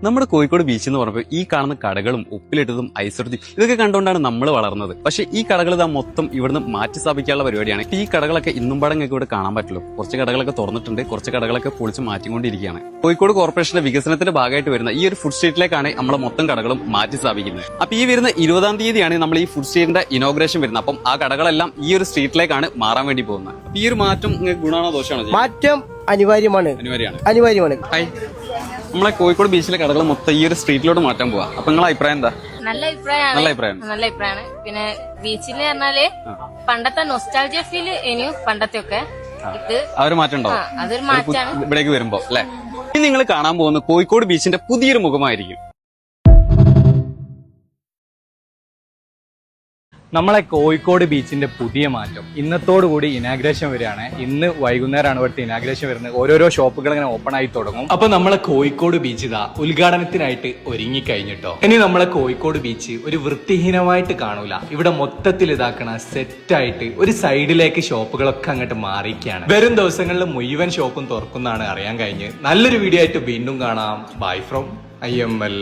നമ്മുടെ കോഴിക്കോട് ബീച്ച് എന്ന് പറയുമ്പോൾ ഈ കാണുന്ന കടകളും ഉപ്പിലിട്ടതും ഐസൊടുത്തും ഇതൊക്കെ കണ്ടുകൊണ്ടാണ് നമ്മൾ വളർന്നത്. പക്ഷെ ഈ കടകൾ ഇതാ മൊത്തം ഇവിടുന്ന് മാറ്റി സ്ഥാപിക്കാനുള്ള പരിപാടിയാണ്. ഈ കടകളൊക്കെ ഇന്നും പാടെ നിങ്ങൾക്ക് ഇവിടെ കാണാൻ പറ്റുള്ളൂ. കുറച്ച് കടകളൊക്കെ തുറന്നിട്ടുണ്ട്, കുറച്ച് കടകളൊക്കെ പൊളിച്ച് മാറ്റിക്കൊണ്ടിരിക്കുകയാണ്. കോഴിക്കോട് കോർപ്പറേഷന്റെ വികസനത്തിന്റെ ഭാഗമായിട്ട് വരുന്ന ഈ ഒരു ഫുഡ് സ്ട്രീറ്റിലേക്കാണ് നമ്മളെ മൊത്തം കടകളും മാറ്റി സ്ഥാപിക്കുന്നത്. അപ്പൊ ഈ വരുന്ന 20-ാം തീയതിയാണ് നമ്മൾ ഈ ഫുഡ് സ്ട്രീറ്റിന്റെ ഇനോഗ്രേഷൻ വരുന്നത്. അപ്പം ആ കടകളെല്ലാം ഈ ഒരു സ്ട്രീറ്റിലേക്കാണ് മാറാൻ വേണ്ടി പോകുന്നത്. ഈ ഒരു മാറ്റം ഗുണമാണോ ദോഷമാണോ? മാറ്റം അനിവാര്യമാണ്. നമ്മളെ കോഴിക്കോട് ബീച്ചിലെ കടകൾ മൊത്തം ഈ ഒരു സ്ട്രീറ്റിലോട്ട് മാറ്റാൻ പോവാ. അപ്പൊ നിങ്ങളെ അഭിപ്രായം എന്താ? നല്ല അഭിപ്രായമാണ്. പിന്നെ ബീച്ചിൽ പറഞ്ഞാല് പണ്ടത്തെ നൊസ്റ്റാൾജിയ ഫീൽ ഇനിയും പണ്ടത്തെ ഒക്കെ അതൊരു മാറ്റം ഉണ്ടാവും. അതൊരു മാറ്റാണ് ഇവിടേക്ക് വരുമ്പോ അല്ലെ. ഇനി നിങ്ങൾ കാണാൻ പോകുന്ന കോഴിക്കോട് ബീച്ചിന്റെ പുതിയൊരു മുഖമായിരിക്കും. നമ്മളെ കോഴിക്കോട് ബീച്ചിന്റെ പുതിയ മാറ്റം ഇന്നത്തോടുകൂടി ഇനാഗ്രേഷൻ വരികയാണ്. ഇന്ന് വൈകുന്നേരമാണ് ഇവിടുത്തെ ഇനാഗ്രേഷൻ വരുന്നത്. ഓരോരോ ഷോപ്പുകൾ ഇങ്ങനെ ഓപ്പൺ ആയി തുടങ്ങും. അപ്പൊ നമ്മളെ കോഴിക്കോട് ബീച്ച് ഇതാ ഉദ്ഘാടനത്തിനായിട്ട് ഒരുങ്ങിക്കഴിഞ്ഞിട്ടോ. ഇനി നമ്മളെ കോഴിക്കോട് ബീച്ച് ഒരു വൃത്തിഹീനമായിട്ട് കാണൂല. ഇവിടെ മൊത്തത്തിൽ ഇതാക്കണ സെറ്റായിട്ട് ഒരു സൈഡിലേക്ക് ഷോപ്പുകളൊക്കെ അങ്ങോട്ട് മാറിയിരിക്കുകയാണ്. വരും ദിവസങ്ങളിൽ മുഴുവൻ ഷോപ്പും തുറക്കുന്നതാണ് അറിയാൻ കഴിഞ്ഞ്. നല്ലൊരു വീഡിയോ ആയിട്ട് വീണ്ടും കാണാം. Bye from IML.